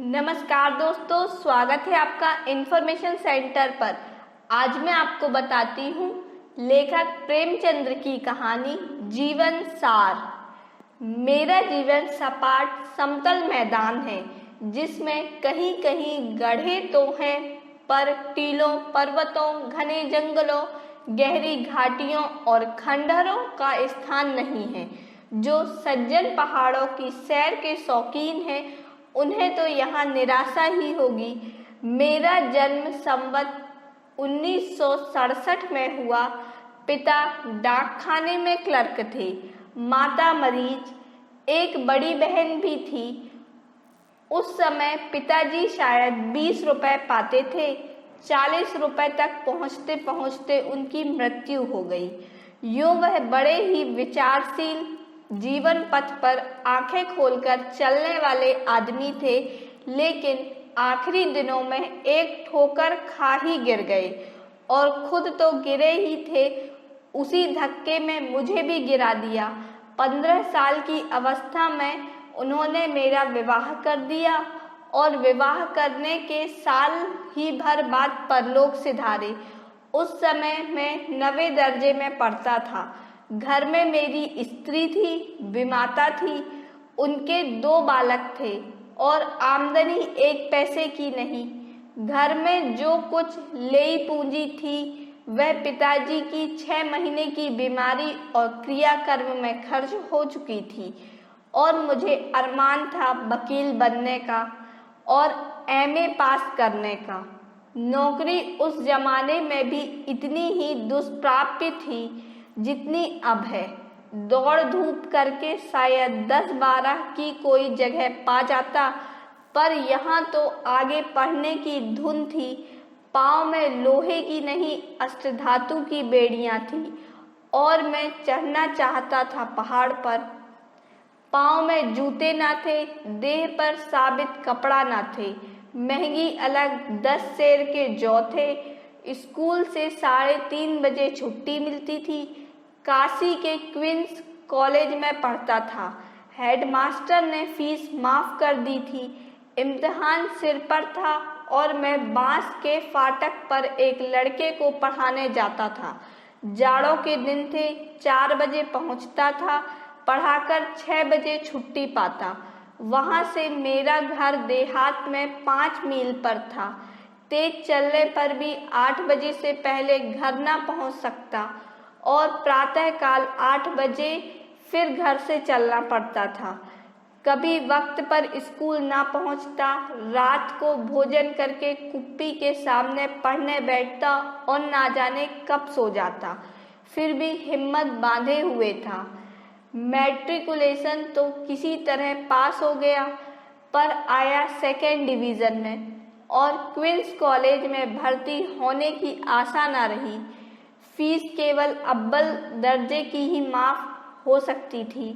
नमस्कार दोस्तों, स्वागत है आपका इन्फॉर्मेशन सेंटर पर। आज मैं आपको बताती हूँ लेखक प्रेमचंद्र की कहानी जीवन सार। मेरा जीवन सपाट समतल मैदान है जिसमें कहीं कहीं गड्ढे तो हैं, पर टीलों, पर्वतों, घने जंगलों, गहरी घाटियों और खंडहरों का स्थान नहीं है। जो सज्जन पहाड़ों की सैर के शौकीन हैं उन्हें तो यहाँ निराशा ही होगी। मेरा जन्म संवत 1967 में हुआ। पिता डाकखाने में क्लर्क थे, माता मरीज, एक बड़ी बहन भी थी। उस समय पिताजी शायद 20 रुपए पाते थे। 40 रुपए तक पहुँचते पहुँचते उनकी मृत्यु हो गई। यूँ वह बड़े ही विचारशील, जीवन पथ पर आंखें खोलकर चलने वाले आदमी थे, लेकिन आखिरी दिनों में एक ठोकर खा ही गिर गए और खुद तो गिरे ही थे, उसी धक्के में मुझे भी गिरा दिया। 15 साल की अवस्था में उन्होंने मेरा विवाह कर दिया और विवाह करने के साल ही भर बाद परलोक सिधारे। उस समय मैं 9वें दर्जे में पढ़ता था। घर में मेरी स्त्री थी, विमाता थी, उनके 2 बालक थे और आमदनी 1 पैसे की नहीं। घर में जो कुछ लेई पूंजी थी वह पिताजी की 6 महीने की बीमारी और क्रियाकर्म में खर्च हो चुकी थी और मुझे अरमान था वकील बनने का और एमए पास करने का। नौकरी उस जमाने में भी इतनी ही दुष्प्राप्य थी जितनी अब है। दौड़ धूप करके शायद 10-12 की कोई जगह पा जाता, पर यहाँ तो आगे पढ़ने की धुन थी। पाँव में लोहे की नहीं, अष्टधातु की बेड़ियाँ थीं और मैं चढ़ना चाहता था पहाड़ पर। पाँव में जूते ना थे, देह पर साबित कपड़ा ना थे, महंगी अलग 10 सेर के जौ थे। स्कूल से 3:30 बजे छुट्टी मिलती थी। काशी के क्वींस कॉलेज में पढ़ता था। हेडमास्टर ने फीस माफ कर दी थी। इम्तिहान सिर पर था और मैं बांस के फाटक पर एक लड़के को पढ़ाने जाता था। जाड़ों के दिन थे, 4 बजे पहुंचता था, पढ़ाकर 6 बजे छुट्टी पाता। वहां से मेरा घर देहात में 5 मील पर था। तेज चलने पर भी 8 बजे से पहले घर ना पहुंच सकता और प्रातःकाल 8 बजे फिर घर से चलना पड़ता था। कभी वक्त पर स्कूल ना पहुंचता, रात को भोजन करके कुप्पी के सामने पढ़ने बैठता और ना जाने कब सो जाता। फिर भी हिम्मत बांधे हुए था। मैट्रिकुलेशन तो किसी तरह पास हो गया, पर आया 2nd डिवीज़न में और क्वींस कॉलेज में भर्ती होने की आशा ना रही। फीस केवल अव्वल दर्जे की ही माफ हो सकती थी।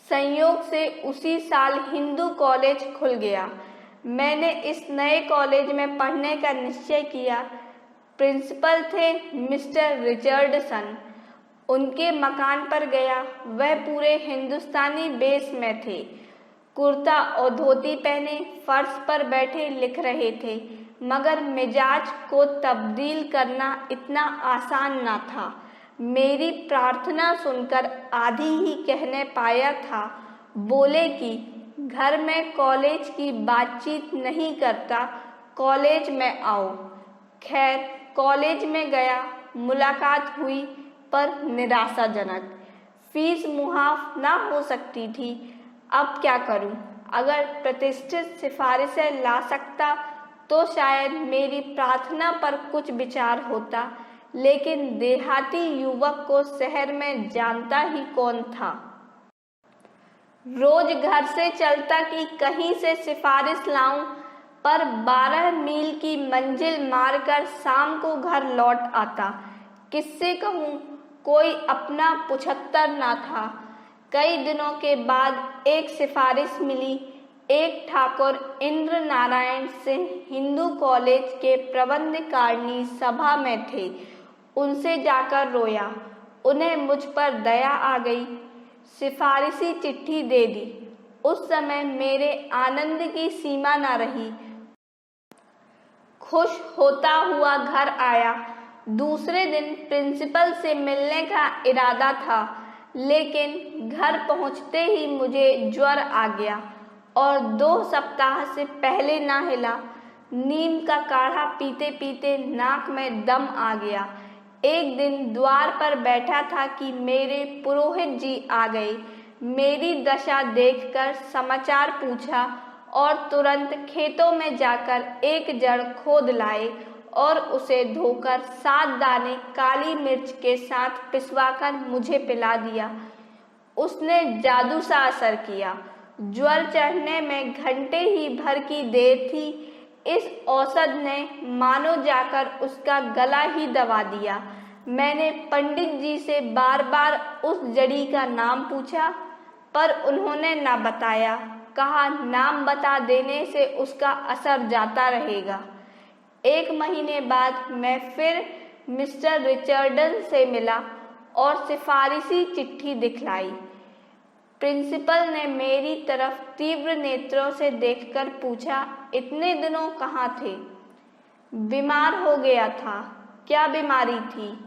संयोग से उसी साल हिंदू कॉलेज खुल गया। मैंने इस नए कॉलेज में पढ़ने का निश्चय किया। प्रिंसिपल थे मिस्टर रिचर्डसन। उनके मकान पर गया। वह पूरे हिंदुस्तानी बेस में थे। कुर्ता और धोती पहने फर्श पर बैठे लिख रहे थे, मगर मिजाज को तब्दील करना इतना आसान ना था। मेरी प्रार्थना सुनकर आधी ही कहने पाया था। बोले कि घर में कॉलेज की बातचीत नहीं करता, कॉलेज में आओ। खैर, कॉलेज में गया, मुलाकात हुई, पर निराशाजनक। फीस मुआफ ना हो सकती थी। अब क्या करूं? अगर प्रतिष्ठित सिफारिशें ला सकता तो शायद मेरी प्रार्थना पर कुछ विचार होता, लेकिन देहाती युवक को शहर में जानता ही कौन था। रोज घर से चलता कि कहीं से सिफारिश लाऊं, पर 12 मील की मंजिल मारकर शाम को घर लौट आता। किससे कहूं? कोई अपना 75 ना था। कई दिनों के बाद एक सिफारिश मिली। एक ठाकुर इंद्र नारायण सिंह हिंदू कॉलेज के प्रबंधकारिणी सभा में थे। उनसे जाकर रोया। उन्हें मुझ पर दया आ गई। सिफारिशी चिट्ठी दे दी। उस समय मेरे आनंद की सीमा न रही। खुश होता हुआ घर आया। दूसरे दिन प्रिंसिपल से मिलने का इरादा था, लेकिन घर पहुंचते ही मुझे ज्वर आ गया और 2 सप्ताह से पहले ना हिला। नीम का काढ़ा पीते पीते नाक में दम आ गया। एक दिन द्वार पर बैठा था कि मेरे पुरोहित जी आ गए। मेरी दशा देखकर समाचार पूछा और तुरंत खेतों में जाकर एक जड़ खोद लाए और उसे धोकर 7 दाने काली मिर्च के साथ पिसवाकर मुझे पिला दिया। उसने जादू सा असर किया। ज्वर चढ़ने में घंटे ही भर की देर थी। इस औषध ने मानो जाकर उसका गला ही दबा दिया। मैंने पंडित जी से बार बार उस जड़ी का नाम पूछा, पर उन्होंने ना बताया। कहा नाम बता देने से उसका असर जाता रहेगा। 1 महीने बाद मैं फिर मिस्टर रिचर्डन से मिला और सिफारिशी चिट्ठी दिखलाई। प्रिंसिपल ने मेरी तरफ तीव्र नेत्रों से देखकर पूछा, इतने दिनों कहाँ थे? बीमार हो गया था। क्या बीमारी थी?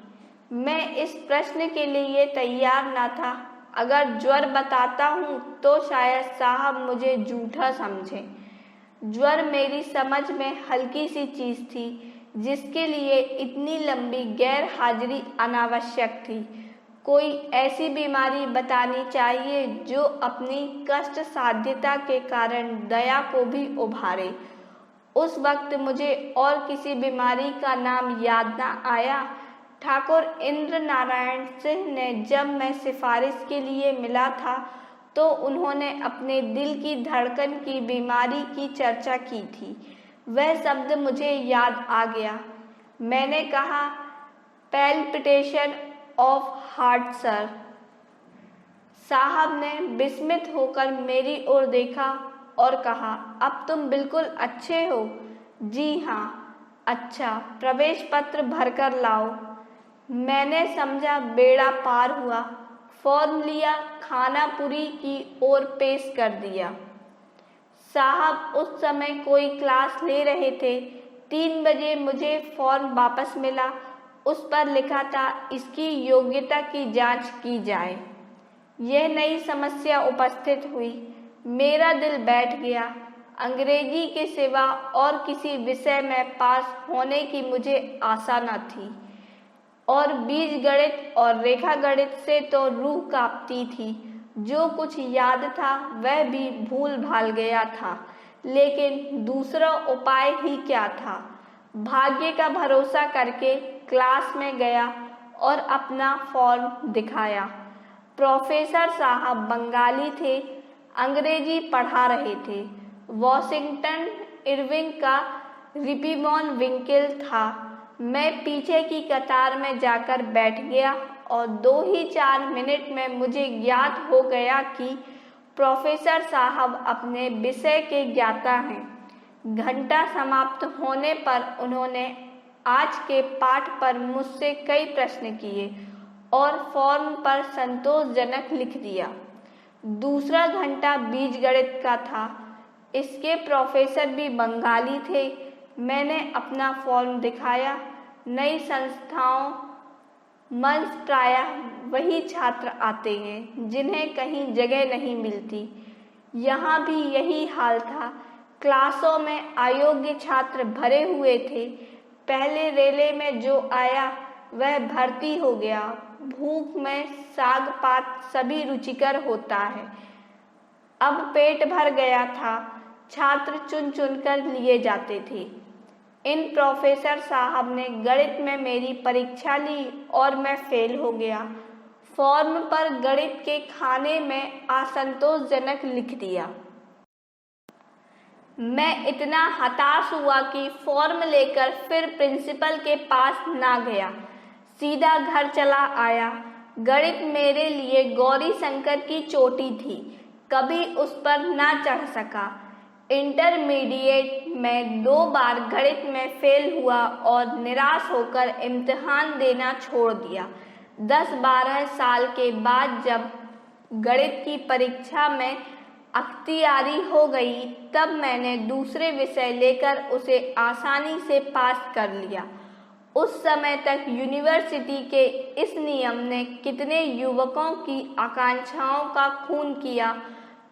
मैं इस प्रश्न के लिए तैयार न था। अगर ज्वर बताता हूँ तो शायद साहब मुझे झूठा समझे। ज्वर मेरी समझ में हल्की सी चीज थी, जिसके लिए इतनी लंबी गैर हाजिरी अनावश्यक थी। कोई ऐसी बीमारी बतानी चाहिए जो अपनी कष्ट साध्यता के कारण दया को भी उभारे। उस वक्त मुझे और किसी बीमारी का नाम याद न आया। ठाकुर इंद्र नारायण सिंह ने जब मैं सिफारिश के लिए मिला था तो उन्होंने अपने दिल की धड़कन की बीमारी की चर्चा की थी। वह शब्द मुझे याद आ गया। मैंने कहा, पैल्पिटेशन ऑफ हार्ट सर। साहब ने विस्मित होकर मेरी ओर देखा और कहा, अब तुम बिल्कुल अच्छे हो? जी हाँ। अच्छा, प्रवेश पत्र भरकर लाओ। मैंने समझा बेड़ा पार हुआ। फॉर्म लिया, खानापुरी की ओर पेश कर दिया। साहब उस समय कोई क्लास ले रहे थे। 3 बजे मुझे फॉर्म वापस मिला। उस पर लिखा था, इसकी योग्यता की जांच की जाए। यह नई समस्या उपस्थित हुई। मेरा दिल बैठ गया। अंग्रेजी के सिवा और किसी विषय में पास होने की मुझे आशा न थी और बीजगणित और रेखागणित से तो रूह कांपती थी। जो कुछ याद था वह भी भूल भाल गया था, लेकिन दूसरा उपाय ही क्या था। भाग्य का भरोसा करके क्लास में गया और अपना फॉर्म दिखाया। प्रोफेसर साहब बंगाली थे, अंग्रेजी पढ़ा रहे थे। वॉशिंगटन इरविंग का रिपीमॉन विंकिल था। मैं पीछे की कतार में जाकर बैठ गया और 2 ही 4 मिनट में मुझे ज्ञात हो गया कि प्रोफेसर साहब अपने विषय के ज्ञाता हैं। घंटा समाप्त होने पर उन्होंने आज के पाठ पर मुझसे कई प्रश्न किए और फॉर्म पर संतोषजनक लिख दिया। दूसरा घंटा बीजगणित का था। इसके प्रोफेसर भी बंगाली थे। मैंने अपना फॉर्म दिखाया। नई संस्थाओं मंच प्रायः वही छात्र आते हैं जिन्हें कहीं जगह नहीं मिलती। यहाँ भी यही हाल था। क्लासों में अयोग्य छात्र भरे हुए थे। पहले रेले में जो आया वह भर्ती हो गया। भूख में साग पात सभी रुचिकर होता है। अब पेट भर गया था। छात्र चुन चुन कर लिए जाते थे। इन प्रोफेसर साहब ने गणित में मेरी परीक्षा ली और मैं फेल हो गया। फॉर्म पर गणित के खाने में असंतोषजनक लिख दिया। मैं इतना हताश हुआ कि फॉर्म लेकर फिर प्रिंसिपल के पास ना गया, सीधा घर चला आया। गणित मेरे लिए गौरी शंकर की चोटी थी, कभी उस पर ना चढ़ सका। इंटरमीडिएट में 2 बार गणित में फेल हुआ और निराश होकर इम्तिहान देना छोड़ दिया। 10-12 साल के बाद जब गणित की परीक्षा में अख्तियारी हो गई, तब मैंने दूसरे विषय लेकर उसे आसानी से पास कर लिया। उस समय तक यूनिवर्सिटी के इस नियम ने कितने युवकों की आकांक्षाओं का खून किया,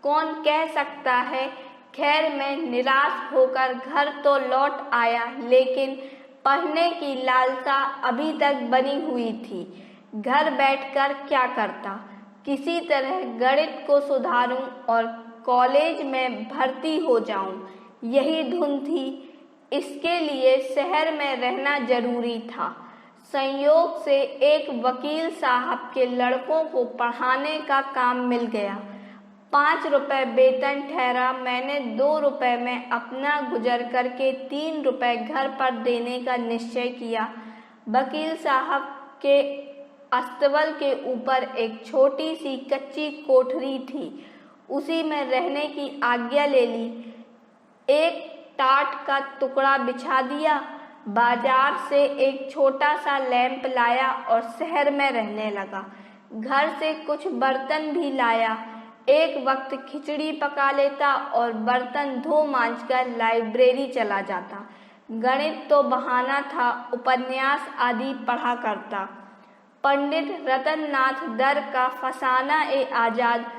कौन कह सकता है। खैर, मैं निराश होकर घर तो लौट आया, लेकिन पढ़ने की लालसा अभी तक बनी हुई थी। घर बैठकर क्या करता, किसी तरह गणित को सुधारूं और कॉलेज में भर्ती हो जाऊं, यही धुन थी। इसके लिए शहर में रहना जरूरी था। संयोग से एक वकील साहब के लड़कों को पढ़ाने का काम मिल गया। 5 रुपए वेतन ठहरा। मैंने 2 रुपए में अपना गुजर करके 3 रुपए घर पर देने का निश्चय किया। वकील साहब के अस्तबल के ऊपर एक छोटी सी कच्ची कोठरी थी, उसी में रहने की आज्ञा ले ली। एक टाट का टुकड़ा बिछा दिया, बाजार से एक छोटा सा लैंप लाया और शहर में रहने लगा। घर से कुछ बर्तन भी लाया। एक वक्त खिचड़ी पका लेता और बर्तन धो मांज कर लाइब्रेरी चला जाता। गणित तो बहाना था, उपन्यास आदि पढ़ा करता। पंडित रतननाथ दर का फसाना ए आजाद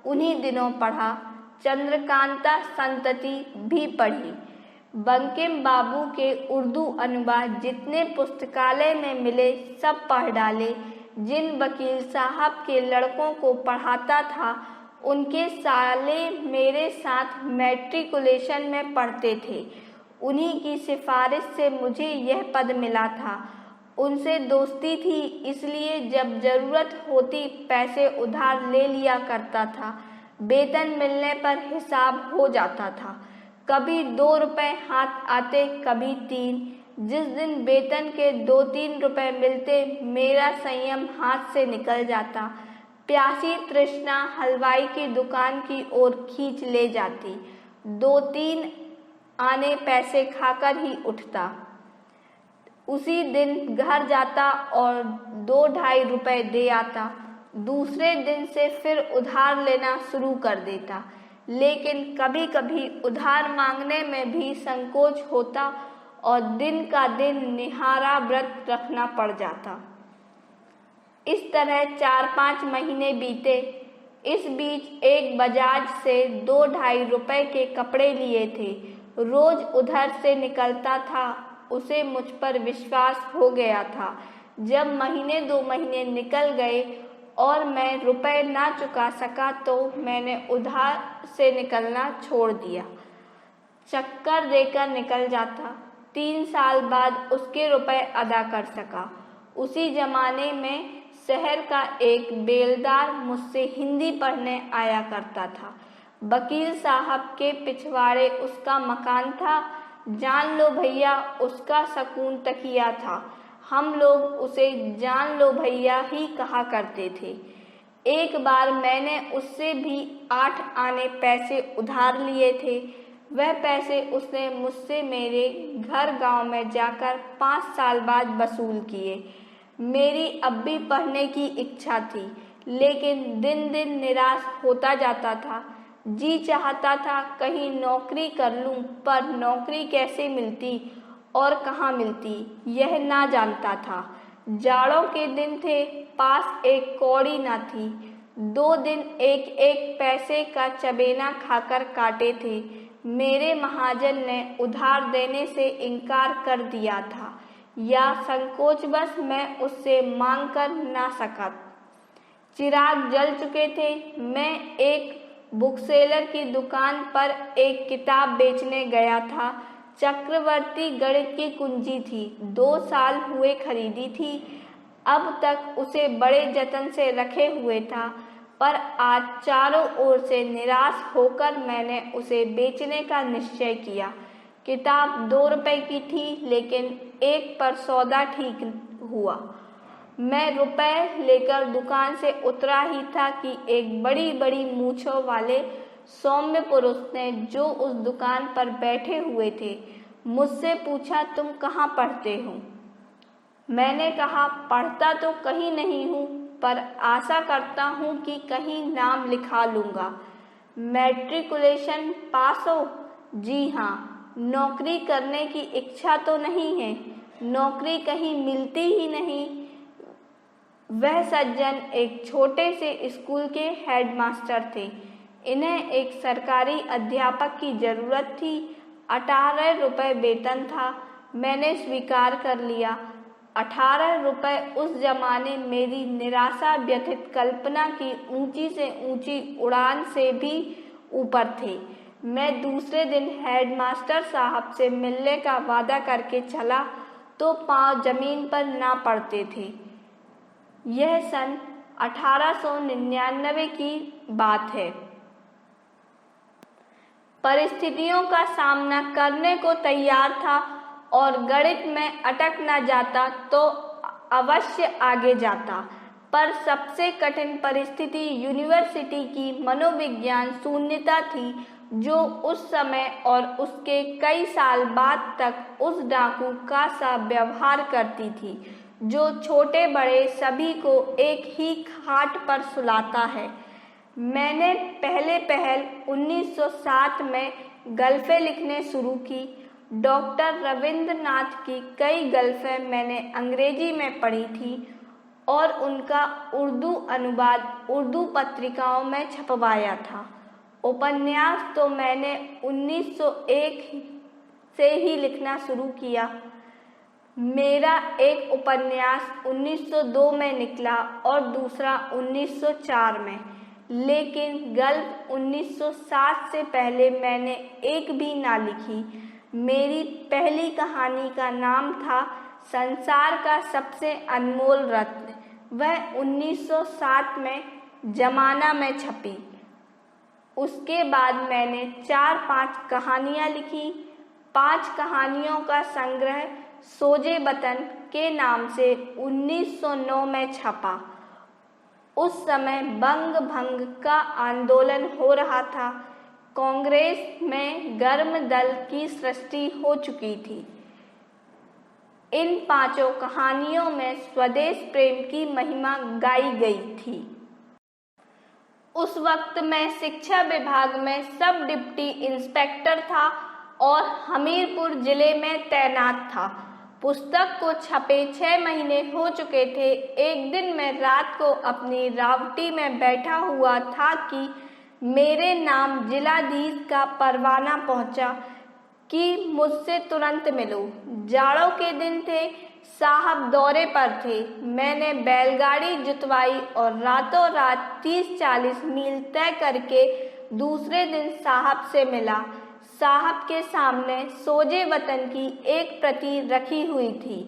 उन्हीं दिनों पढ़ा। चंद्रकांता संतति भी पढ़ी। बंकिम बाबू के उर्दू अनुवाद जितने पुस्तकालय में मिले सब पढ़ डाले। जिन वकील साहब के लड़कों को पढ़ाता था, उनके साले मेरे साथ मैट्रिकुलेशन में पढ़ते थे। उन्हीं की सिफारिश से मुझे यह पद मिला था। उनसे दोस्ती थी, इसलिए जब जरूरत होती पैसे उधार ले लिया करता था। वेतन मिलने पर हिसाब हो जाता था। कभी 2 रुपए हाथ आते, कभी 3। जिस दिन वेतन के 2-3 रुपए मिलते, मेरा संयम हाथ से निकल जाता। प्यासी तृष्णा हलवाई की दुकान की ओर खींच ले जाती। 2-3 आने पैसे खाकर ही उठता। उसी दिन घर जाता और 2-2.5 रुपए दे आता। दूसरे दिन से फिर उधार लेना शुरू कर देता, लेकिन कभी कभी उधार मांगने में भी संकोच होता और दिन का दिन निहारा व्रत रखना पड़ जाता। इस तरह 4-5 महीने बीते। इस बीच एक बजाज से 2-2.5 रुपए के कपड़े लिए थे। रोज उधर से निकलता था। उसे मुझ पर विश्वास हो गया था। जब महीने 2 महीने निकल गए और मैं रुपए ना चुका सका, तो मैंने उधार से निकलना छोड़ दिया। चक्कर देकर निकल जाता। 3 साल बाद उसके रुपए अदा कर सका। उसी जमाने में शहर का एक बेलदार मुझसे हिंदी पढ़ने आया करता था। वकील साहब के पिछवाड़े उसका मकान था। जान लो भैया उसका सकून तकिया था। हम लोग उसे जान लो भैया ही कहा करते थे। एक बार मैंने उससे भी 8 आने पैसे उधार लिए थे। वह पैसे उसने मुझसे मेरे घर गांव में जाकर 5 साल बाद वसूल किए। मेरी अब भी पढ़ने की इच्छा थी, लेकिन दिन दिन निराश होता जाता था। जी चाहता था कहीं नौकरी कर लूं, पर नौकरी कैसे मिलती और कहाँ मिलती यह ना जानता था। जाड़ों के दिन थे, पास एक कौड़ी ना थी। 2 दिन एक पैसे का चबेना खाकर काटे थे। मेरे महाजन ने उधार देने से इनकार कर दिया था, या संकोचवश मैं उससे मांग कर ना सका। चिराग जल चुके थे। मैं एक बुकसेलर की दुकान पर एक किताब बेचने गया था। चक्रवर्ती गणित की कुंजी थी। 2 साल हुए खरीदी थी। अब तक उसे बड़े जतन से रखे हुए था, पर आज चारों ओर से निराश होकर मैंने उसे बेचने का निश्चय किया। किताब 2 रुपए की थी, लेकिन एक पर सौदा ठीक हुआ। मैं रुपए लेकर दुकान से उतरा ही था कि एक बड़ी बड़ी मूंछों वाले सौम्य पुरुष ने, जो उस दुकान पर बैठे हुए थे, मुझसे पूछा, तुम कहाँ पढ़ते हो? मैंने कहा, पढ़ता तो कहीं नहीं हूँ, पर आशा करता हूँ कि कहीं नाम लिखा लूँगा। मैट्रिकुलेशन पास हो? जी हाँ। नौकरी करने की इच्छा तो नहीं है? नौकरी कहीं मिलती ही नहीं। वह सज्जन एक छोटे से स्कूल के हेडमास्टर थे। इन्हें एक सरकारी अध्यापक की जरूरत थी। 18 रुपये वेतन था। मैंने स्वीकार कर लिया। 18 रुपये उस जमाने मेरी निराशा व्यथित कल्पना की ऊंची से ऊंची उड़ान से भी ऊपर थे। मैं दूसरे दिन हेडमास्टर साहब से मिलने का वादा करके चला तो पांव जमीन पर ना पड़ते थे। यह सन 1899 की बात है। परिस्थितियों का सामना करने को तैयार था और गणित में अटक न जाता तो अवश्य आगे जाता। पर सबसे कठिन परिस्थिति यूनिवर्सिटी की मनोविज्ञान शून्यता थी, जो उस समय और उसके कई साल बाद तक उस डाकू का सा व्यवहार करती थी, जो छोटे बड़े सभी को एक ही खाट पर सुलाता है। मैंने पहले पहल 1907 में गल्फें लिखने शुरू की। डॉक्टर रविंद्रनाथ की कई गल्फें मैंने अंग्रेजी में पढ़ी थी और उनका उर्दू अनुवाद उर्दू पत्रिकाओं में छपवाया था। उपन्यास तो मैंने 1901 से ही लिखना शुरू किया। मेरा एक उपन्यास 1902 में निकला और दूसरा 1904 में, लेकिन गल्प 1907 से पहले मैंने एक भी ना लिखी। मेरी पहली कहानी का नाम था संसार का सबसे अनमोल रत्न। वह 1907 में जमाना में छपी। उसके बाद मैंने 4-5 कहानियाँ लिखी। 5 कहानियों का संग्रह सोजे वतन के नाम से 1909 में छपा। उस समय बंग भंग का आंदोलन हो रहा था। कांग्रेस में गर्म दल की सृष्टि हो चुकी थी। इन 5 कहानियों में स्वदेश प्रेम की महिमा गाई गई थी। उस वक्त मैं शिक्षा विभाग में सब डिप्टी इंस्पेक्टर था और हमीरपुर जिले में तैनात था। पुस्तक को छपे 6 महीने हो चुके थे। एक दिन मैं रात को अपनी रावटी में बैठा हुआ था कि मेरे नाम जिलाधीश का परवाना पहुंचा कि मुझसे तुरंत मिलो। जाड़ों के दिन थे, साहब दौरे पर थे। मैंने बैलगाड़ी जुतवाई और रातों रात 30-40 मील तय करके दूसरे दिन साहब से मिला। साहब के सामने सोजे वतन की एक प्रति रखी हुई थी।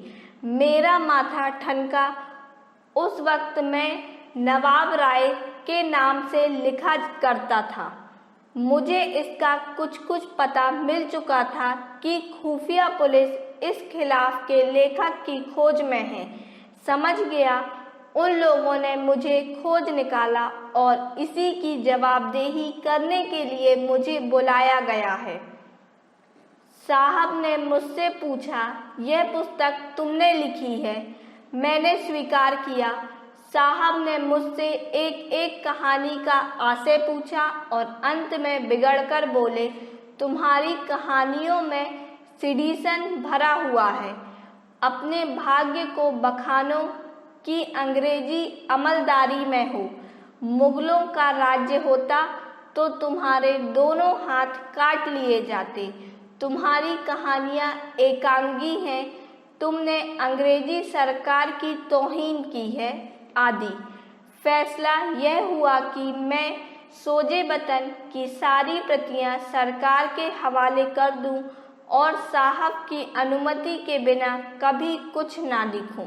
मेरा माथा ठनका। उस वक्त मैं नवाब राय के नाम से लिखा करता था। मुझे इसका कुछ पता मिल चुका था कि खुफिया पुलिस इस खिलाफ के लेखक की खोज में है। समझ गया उन लोगों ने मुझे खोज निकाला और इसी की जवाबदेही करने के लिए मुझे बुलाया गया है। साहब ने मुझसे पूछा, यह पुस्तक तुमने लिखी है? मैंने स्वीकार किया। साहब ने मुझसे एक कहानी का आशय पूछा और अंत में बिगड़कर बोले, तुम्हारी कहानियों में सिडिशन भरा हुआ है। अपने भाग्य को बखानो कि अंग्रेजी अमलदारी में हो। मुगलों का राज्य होता तो तुम्हारे दोनों हाथ काट लिए जाते। तुम्हारी कहानियाँ एकांगी हैं। तुमने अंग्रेजी सरकार की तौहीन की है आदि। फैसला यह हुआ कि मैं सोजे वतन की सारी प्रतियां सरकार के हवाले कर दूं और साहब की अनुमति के बिना कभी कुछ ना लिखूं।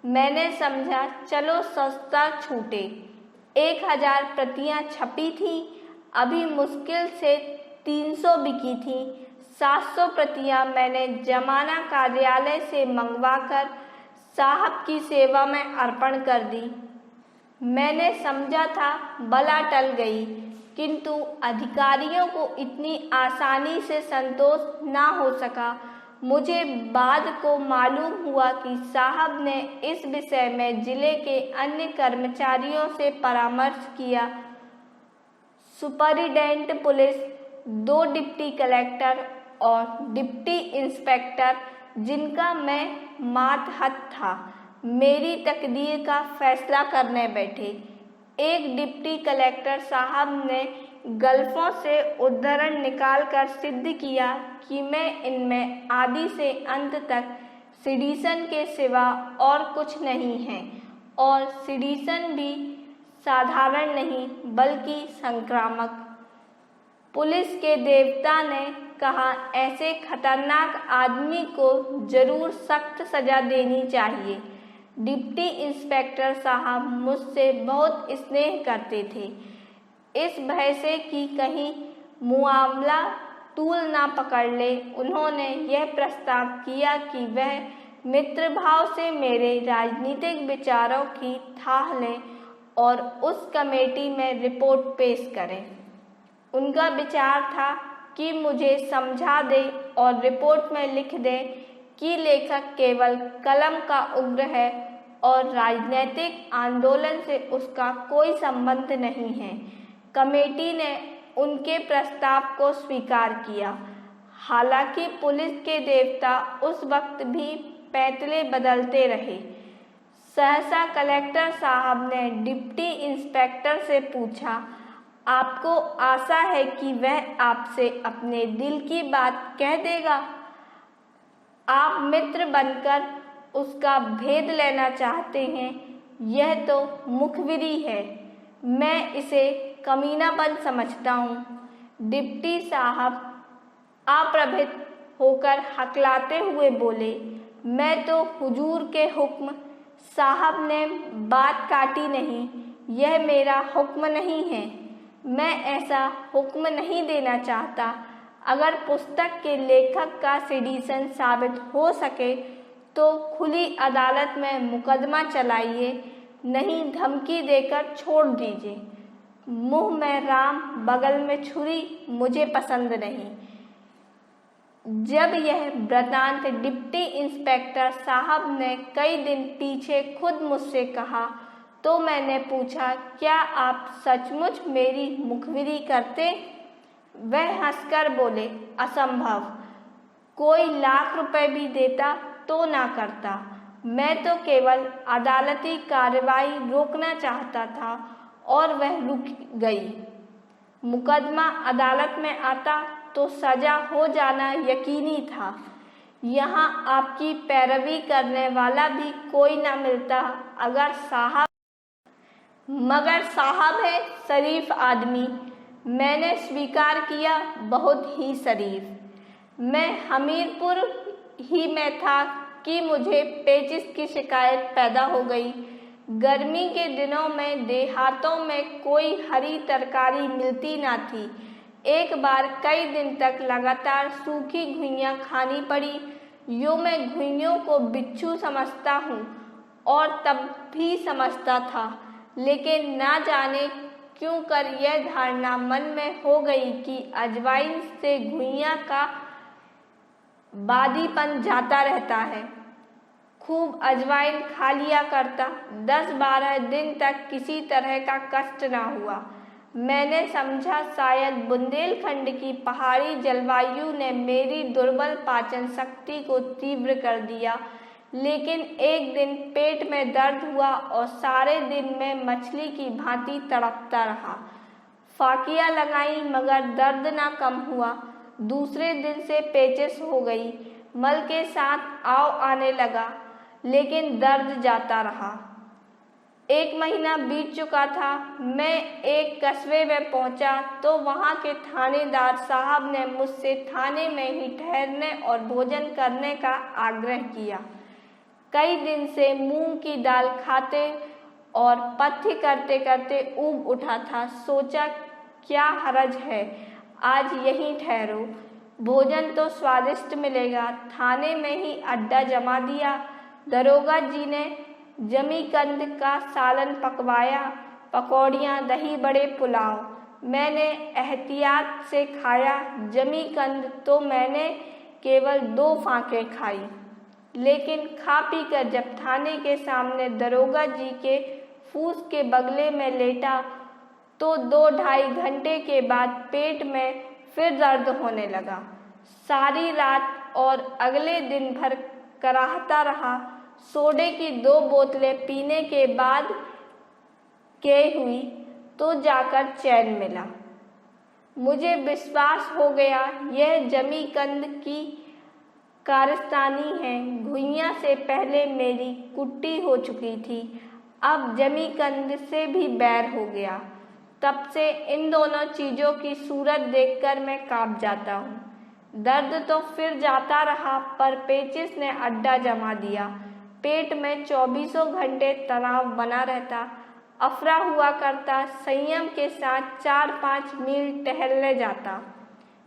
मैंने समझा चलो सस्ता छूटे। 1000 प्रतियां छपी थी। अभी मुश्किल से 300 बिकी थी। 700 प्रतियां मैंने जमाना कार्यालय से मंगवाकर साहब की सेवा में अर्पण कर दी। मैंने समझा था बला टल गई, किंतु अधिकारियों को इतनी आसानी से संतोष ना हो सका। मुझे बाद को मालूम हुआ कि साहब ने इस विषय में जिले के अन्य कर्मचारियों से परामर्श किया। सुपरिटेंडेंट पुलिस, 2 डिप्टी कलेक्टर और डिप्टी इंस्पेक्टर जिनका मैं मातहत था, मेरी तकदीर का फैसला करने बैठे। एक डिप्टी कलेक्टर साहब ने गल्फों से उद्धरण निकालकर सिद्ध किया कि मैं इनमें आदि से अंत तक सिडिशन के सिवा और कुछ नहीं है, और सिडिशन भी साधारण नहीं बल्कि संक्रामक। पुलिस के देवता ने कहा, ऐसे खतरनाक आदमी को जरूर सख्त सजा देनी चाहिए। डिप्टी इंस्पेक्टर साहब मुझसे बहुत स्नेह करते थे, इस भय से कि कहीं मुआमला तूल ना पकड़ ले। उन्होंने यह प्रस्ताव किया कि वह मित्र भाव से मेरे राजनीतिक विचारों की थाह लें और उस कमेटी में रिपोर्ट पेश करें। उनका विचार था कि मुझे समझा दे और रिपोर्ट में लिख दे कि लेखक केवल कलम का उग्र है और राजनीतिक आंदोलन से उसका कोई संबंध नहीं है। कमेटी ने उनके प्रस्ताव को स्वीकार किया। हालांकि पुलिस के देवता उस वक्त भी पैतले बदलते रहे। सहसा कलेक्टर साहब ने डिप्टी इंस्पेक्टर से पूछा, आपको आशा है कि वह आपसे अपने दिल की बात कह देगा? आप मित्र बनकर उसका भेद लेना चाहते हैं, यह तो मुखबिरी है। मैं इसे कमीनापन समझता हूँ। डिप्टी साहब अप्रभित होकर हकलाते हुए बोले, मैं तो हुजूर के हुक्म। साहब ने बात काटी नहीं, यह मेरा हुक्म नहीं है। मैं ऐसा हुक्म नहीं देना चाहता। अगर पुस्तक के लेखक का सिडिशन साबित हो सके तो खुली अदालत में मुकदमा चलाइए, नहीं धमकी देकर छोड़ दीजिए। मुंह में राम बगल में छुरी मुझे पसंद नहीं। जब यह वृतांत डिप्टी इंस्पेक्टर साहब ने कई दिन पीछे खुद मुझसे कहा तो मैंने पूछा, क्या आप सचमुच मेरी मुखबिरी करते? वह हंसकर बोले, असंभव। कोई लाख रुपए भी देता तो ना करता। मैं तो केवल अदालती कार्रवाई रोकना चाहता था और वह रुक गई। मुकदमा अदालत में आता तो सजा हो जाना यकीनी था। यहाँ आपकी पैरवी करने वाला भी कोई ना मिलता। मगर साहब है शरीफ आदमी। मैंने स्वीकार किया, बहुत ही शरीफ। मैं हमीरपुर ही में था कि मुझे पेचिश की शिकायत पैदा हो गई। गर्मी के दिनों में देहातों में कोई हरी तरकारी मिलती ना थी। एक बार कई दिन तक लगातार सूखी घुइयाँ खानी पड़ी। यूँ मैं घुइयों को बिच्छू समझता हूँ और तब भी समझता था, लेकिन ना जाने क्यों कर यह धारणा मन में हो गई कि अजवाइन से घुइयाँ का बादीपन जाता रहता है। खूब अजवाइन खा लिया करता। 10-12 दिन तक किसी तरह का कष्ट ना हुआ। मैंने समझा शायद बुंदेलखंड की पहाड़ी जलवायु ने मेरी दुर्बल पाचन शक्ति को तीव्र कर दिया, लेकिन एक दिन पेट में दर्द हुआ और सारे दिन में मछली की भांति तड़पता रहा। फाकियाँ लगाई मगर दर्द ना कम हुआ। दूसरे दिन से पेचिश हो गई। मल के साथ आव आने लगा, लेकिन दर्द जाता रहा। 1 महीना बीत चुका था। मैं एक कस्बे में पहुंचा तो वहां के थानेदार साहब ने मुझसे थाने में ही ठहरने और भोजन करने का आग्रह किया। कई दिन से मूंग की दाल खाते और पथ्य करते करते ऊब उठा था। सोचा क्या हरज है, आज यहीं ठहरो, भोजन तो स्वादिष्ट मिलेगा। थाने में ही अड्डा जमा दिया। दरोगा जी ने जमीकंद का सालन पकवाया, पकौड़ियाँ, दही बड़े, पुलाव। मैंने एहतियात से खाया। जमीकंद तो मैंने केवल 2 फांके खाई, लेकिन खा पी कर जब थाने के सामने दरोगा जी के फूस के बगले में लेटा तो 2-2.5 घंटे के बाद पेट में फिर दर्द होने लगा। सारी रात और अगले दिन भर कराहता रहा। सोडे की 2 बोतलें पीने के बाद के हुई तो जाकर चैन मिला। मुझे विश्वास हो गया यह जमीकंद की कारस्तानी है। घुइयां से पहले मेरी कुट्टी हो चुकी थी, अब जमीकंद से भी बैर हो गया। तब से इन दोनों चीज़ों की सूरत देखकर मैं काँप जाता हूँ। दर्द तो फिर जाता रहा, पर पेचिस ने अड्डा जमा दिया। पेट में 24 घंटे तनाव बना रहता। अफरा हुआ करता। संयम के साथ 4-5 मील टहलने जाता,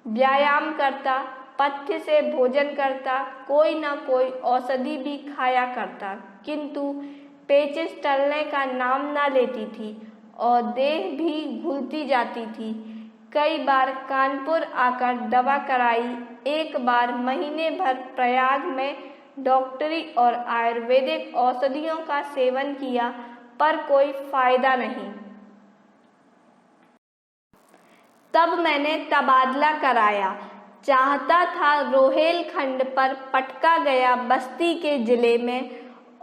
व्यायाम करता, पथ्य से भोजन करता, कोई न कोई औषधि भी खाया करता, किंतु पेचिस टलने का नाम न लेती थी और देह भी घुलती जाती थी। कई बार कानपुर आकर दवा कराई। एक बार महीने भर प्रयाग में डॉक्टरी और आयुर्वेदिक औषधियों का सेवन किया, पर कोई फायदा नहीं। तब मैंने तबादला कराया। चाहता था रोहेलखंड पर पटका गया बस्ती के जिले में,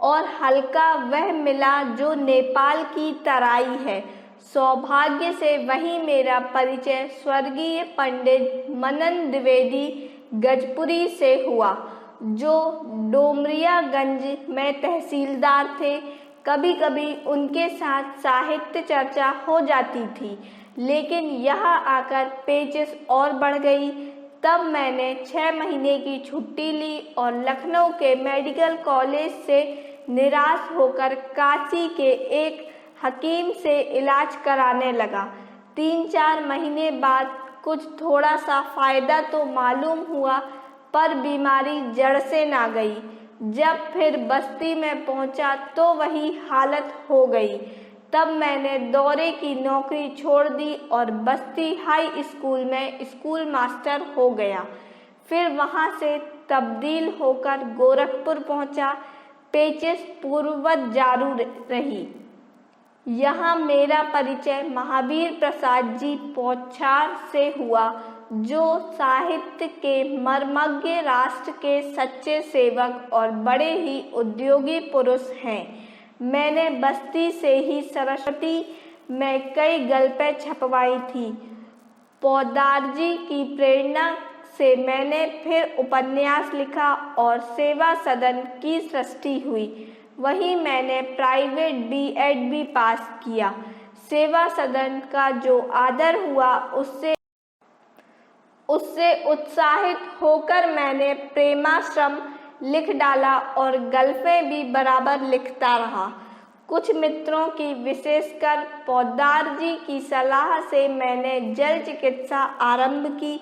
और हल्का वह मिला जो नेपाल की तराई है। सौभाग्य से वही मेरा परिचय स्वर्गीय पंडित मनन द्विवेदी गजपुरी से हुआ, जो डोमरियागंज में तहसीलदार थे। कभी कभी उनके साथ साहित्य चर्चा हो जाती थी, लेकिन यहाँ आकर पेचिस और बढ़ गई। तब मैंने 6 महीने की छुट्टी ली और लखनऊ के मेडिकल कॉलेज से निराश होकर काशी के एक हकीम से इलाज कराने लगा। 3-4 महीने बाद कुछ थोड़ा सा फायदा तो मालूम हुआ, पर बीमारी जड़ से ना गई। जब फिर बस्ती में पहुंचा तो वही हालत हो गई। तब मैंने दौरे की नौकरी छोड़ दी और बस्ती हाई स्कूल में स्कूल मास्टर हो गया। फिर वहां से तब्दील होकर गोरखपुर पहुंचा। पेचिस पूर्ववत जारू रही। यहाँ मेरा परिचय महावीर प्रसाद जी पौछार से हुआ, जो साहित्य के मर्मज्ञ, राष्ट्र के सच्चे सेवक और बड़े ही उद्योगी पुरुष हैं। मैंने बस्ती से ही सरस्वती में कई गल्पें छपवाई थी। पौदारजी की प्रेरणा से मैंने फिर उपन्यास लिखा और सेवा सदन की सृष्टि हुई। वहीं मैंने प्राइवेट B.Ed भी पास किया। सेवा सदन का जो आदर हुआ, उससे उत्साहित होकर मैंने प्रेमाश्रम लिख डाला और गल्पें भी बराबर लिखता रहा। कुछ मित्रों की, विशेषकर पौदार जी की सलाह से मैंने जल चिकित्सा आरंभ की,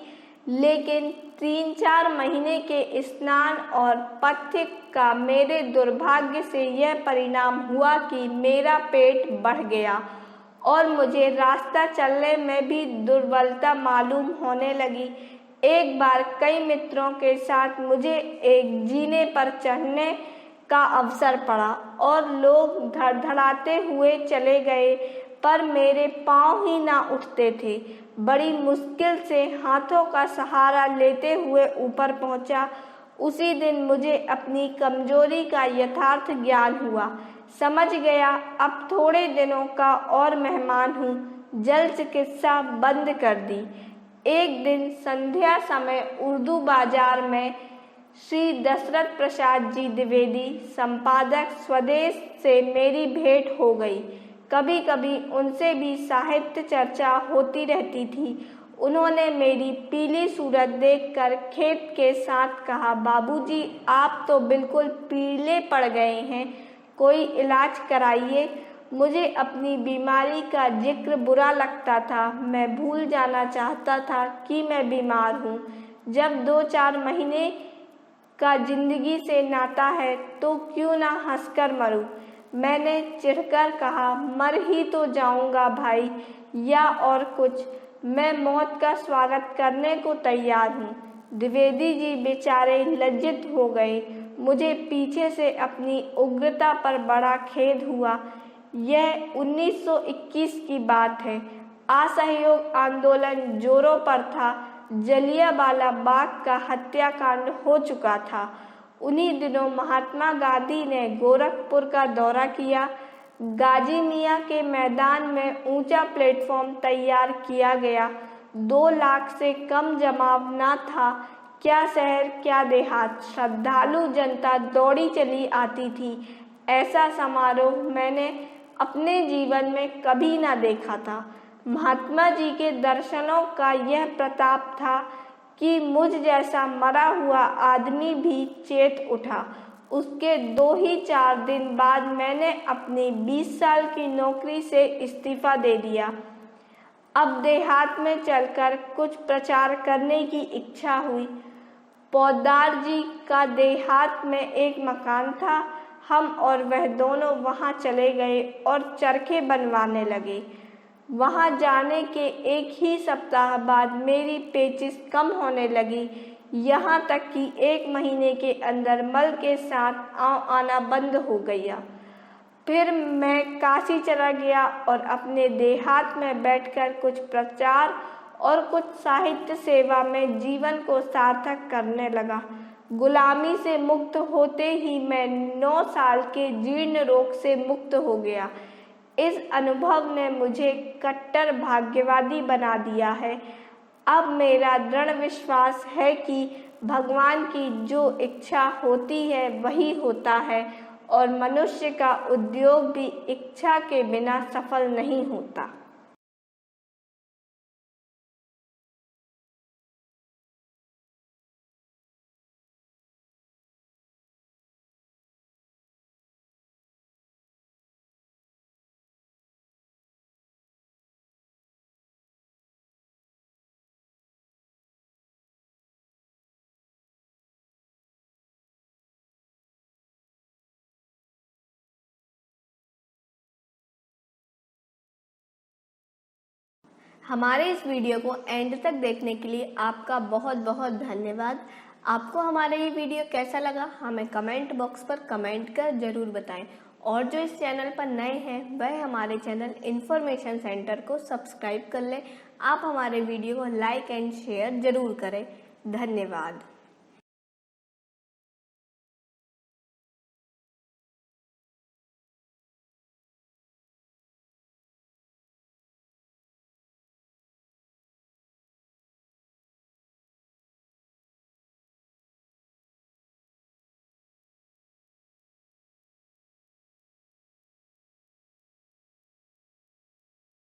लेकिन 3-4 महीने के स्नान और पथ्य का मेरे दुर्भाग्य से यह परिणाम हुआ कि मेरा पेट बढ़ गया और मुझे रास्ता चलने में भी दुर्बलता मालूम होने लगी। एक बार कई मित्रों के साथ मुझे एक जीने पर चढ़ने का अवसर पड़ा और लोग धड़धड़ाते हुए चले गए, पर मेरे पांव ही ना उठते थे। बड़ी मुश्किल से हाथों का सहारा लेते हुए ऊपर पहुंचा। उसी दिन मुझे अपनी कमजोरी का यथार्थ ज्ञान हुआ। समझ गया अब थोड़े दिनों का और मेहमान हूँ। जल चिकित्सा बंद कर दी। एक दिन संध्या समय उर्दू बाजार में श्री दशरथ प्रसाद जी द्विवेदी, संपादक, स्वदेश से मेरी भेंट हो गई। कभी कभी उनसे भी साहित्य चर्चा होती रहती थी। उन्होंने मेरी पीली सूरत देखकर खेत के साथ कहा, बाबूजी आप तो बिल्कुल पीले पड़ गए हैं, कोई इलाज कराइए। मुझे अपनी बीमारी का जिक्र बुरा लगता था। मैं भूल जाना चाहता था कि मैं बीमार हूँ। जब 2-4 महीने का जिंदगी से नाता है तो क्यों ना हंसकर मरूं। मैंने चिढ़कर कहा, मर ही तो जाऊंगा भाई, या और कुछ। मैं मौत का स्वागत करने को तैयार हूँ। द्विवेदी जी बेचारे लज्जित हो गए। मुझे पीछे से अपनी उग्रता पर बड़ा खेद हुआ। यह 1921 की बात है। असहयोग आंदोलन जोरों पर था। जलियांवाला बाग का हत्याकांड हो चुका था। उन्हीं दिनों महात्मा गांधी ने गोरखपुर का दौरा किया। गाजी मियां के मैदान में ऊंचा प्लेटफॉर्म तैयार किया गया। 2 लाख से कम जमाव न था। क्या शहर क्या देहात, श्रद्धालु जनता दौड़ी चली आती थी। ऐसा समारोह मैंने अपने जीवन में कभी ना देखा था। महात्मा जी के दर्शनों का यह प्रताप था कि मुझ जैसा मरा हुआ आदमी भी चेत उठा। उसके 2 ही 4 दिन बाद मैंने अपनी 20 साल की नौकरी से इस्तीफा दे दिया। अब देहात में चलकर कुछ प्रचार करने की इच्छा हुई। पोद्दार जी का देहात में एक मकान था। हम और वह दोनों वहां चले गए और चरखे बनवाने लगे। वहां जाने के 1 ही सप्ताह बाद मेरी पेचिश कम होने लगी, यहाँ तक कि 1 महीने के अंदर मल के साथ आना बंद हो गया। फिर मैं काशी चला गया और अपने देहात में बैठकर कुछ प्रचार और कुछ साहित्य सेवा में जीवन को सार्थक करने लगा। गुलामी से मुक्त होते ही मैं 9 साल के जीर्ण रोग से मुक्त हो गया। इस अनुभव ने मुझे कट्टर भाग्यवादी बना दिया है। अब मेरा दृढ़ विश्वास है कि भगवान की जो इच्छा होती है वही होता है और मनुष्य का उद्योग भी इच्छा के बिना सफल नहीं होता। हमारे इस वीडियो को एंड तक देखने के लिए आपका बहुत बहुत धन्यवाद। आपको हमारा ये वीडियो कैसा लगा हमें कमेंट बॉक्स पर कमेंट कर ज़रूर बताएं और जो इस चैनल पर नए हैं वह हमारे चैनल इन्फॉर्मेशन सेंटर को सब्सक्राइब कर लें। आप हमारे वीडियो को लाइक एंड शेयर ज़रूर करें। धन्यवाद।